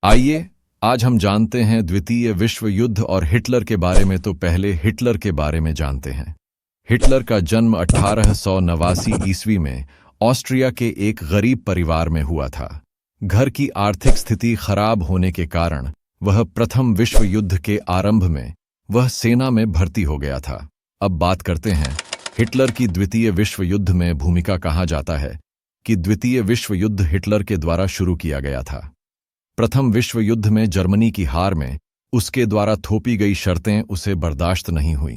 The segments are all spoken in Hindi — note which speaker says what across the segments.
Speaker 1: आइए आज हम जानते हैं द्वितीय विश्व युद्ध और हिटलर के बारे में। तो पहले हिटलर के बारे में जानते हैं। हिटलर का जन्म 1889 ईस्वी में ऑस्ट्रिया के एक गरीब परिवार में हुआ था। घर की आर्थिक स्थिति खराब होने के कारण वह प्रथम विश्व युद्ध के आरंभ में वह सेना में भर्ती हो गया था। अब बात करते हैं हिटलर की द्वितीय विश्व युद्ध में भूमिका। कहा जाता है कि द्वितीय विश्व युद्ध हिटलर के द्वारा शुरू किया गया था। प्रथम विश्व युद्ध में जर्मनी की हार में उसके द्वारा थोपी गई शर्तें उसे बर्दाश्त नहीं हुई।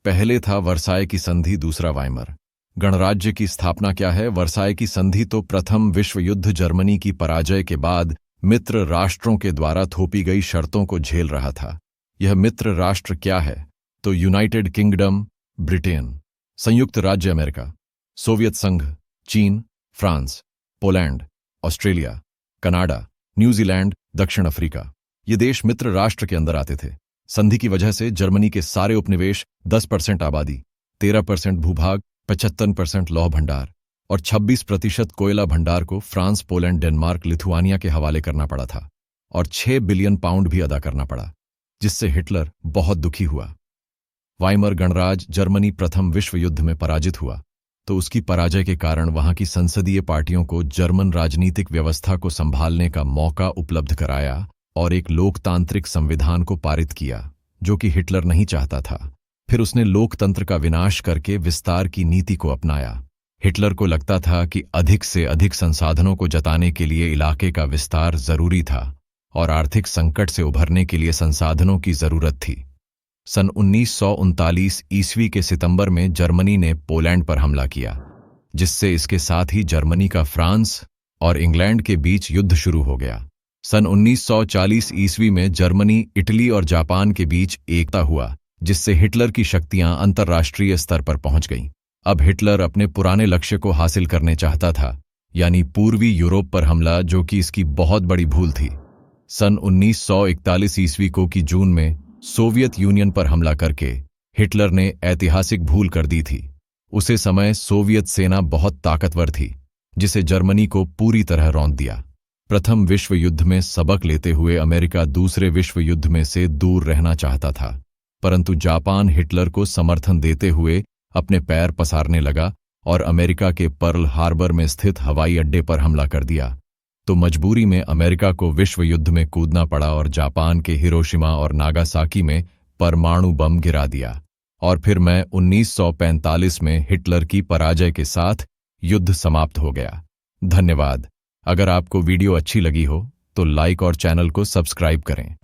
Speaker 1: पहले था वर्साय की संधि, दूसरा वाइमर गणराज्य की स्थापना। क्या है वर्साय की संधि? तो प्रथम विश्व युद्ध जर्मनी की पराजय के बाद मित्र राष्ट्रों के द्वारा थोपी गई शर्तों को झेल रहा था। यह मित्र राष्ट्र क्या है? तो यूनाइटेड किंगडम, ब्रिटेन, संयुक्त राज्य अमेरिका, सोवियत संघ, चीन, France, Poland, Australia, Canada, New Zealand, दक्षिण अफ्रीका। ये देश मित्र राष्ट्र के अंदर आते थे। संधि की वजह से जर्मनी के सारे उपनिवेश, 10% आबादी, 13% भूभाग, 75% लौह भंडार और 26% कोयला भंडार को फ्रांस, पोलैंड, डेनमार्क, लिथुआनिया के हवाले करना पड़ा था और 6 बिलियन पाउंड भी अदा करना पड़ा, जिससे हिटलर बहुत दुखी हुआ। वाइमर गणराज्य जर्मनी प्रथम विश्व युद्ध में पराजित हुआ तो उसकी पराजय के कारण वहां की संसदीय पार्टियों को जर्मन राजनीतिक व्यवस्था को संभालने का मौका उपलब्ध कराया और एक लोकतांत्रिक संविधान को पारित किया, जो कि हिटलर नहीं चाहता था। फिर उसने लोकतंत्र का विनाश करके विस्तार की नीति को अपनाया। हिटलर को लगता था कि अधिक से अधिक संसाधनों को जताने के लिए इलाके का विस्तार जरूरी था और आर्थिक संकट से उभरने के लिए संसाधनों की जरूरत थी। सन 1939 ईस्वी के सितंबर में जर्मनी ने पोलैंड पर हमला किया, जिससे इसके साथ ही जर्मनी का फ्रांस और इंग्लैंड के बीच युद्ध शुरू हो गया। सन 1940 ईस्वी में जर्मनी, इटली और जापान के बीच एकता हुआ, जिससे हिटलर की शक्तियां अंतर्राष्ट्रीय स्तर पर पहुंच गईं। अब हिटलर अपने पुराने लक्ष्य को हासिल करने चाहता था, यानी पूर्वी यूरोप पर हमला, जो कि इसकी बहुत बड़ी भूल थी। सन 1941 ईस्वी को की जून में सोवियत यूनियन पर हमला करके हिटलर ने ऐतिहासिक भूल कर दी थी। उसे समय सोवियत सेना बहुत ताकतवर थी, जिसे जर्मनी को पूरी तरह रौंद दिया। प्रथम विश्व युद्ध में सबक लेते हुए अमेरिका दूसरे विश्व युद्ध में से दूर रहना चाहता था, परंतु जापान हिटलर को समर्थन देते हुए अपने पैर पसारने लगा और अमेरिका के पर्ल हार्बर में स्थित हवाई अड्डे पर हमला कर दिया। तो मजबूरी में अमेरिका को विश्व युद्ध में कूदना पड़ा और जापान के हिरोशिमा और नागासाकी में परमाणु बम गिरा दिया। और फिर मई 1945 में हिटलर की पराजय के साथ युद्ध समाप्त हो गया। धन्यवाद। अगर आपको वीडियो अच्छी लगी हो तो लाइक और चैनल को सब्सक्राइब करें।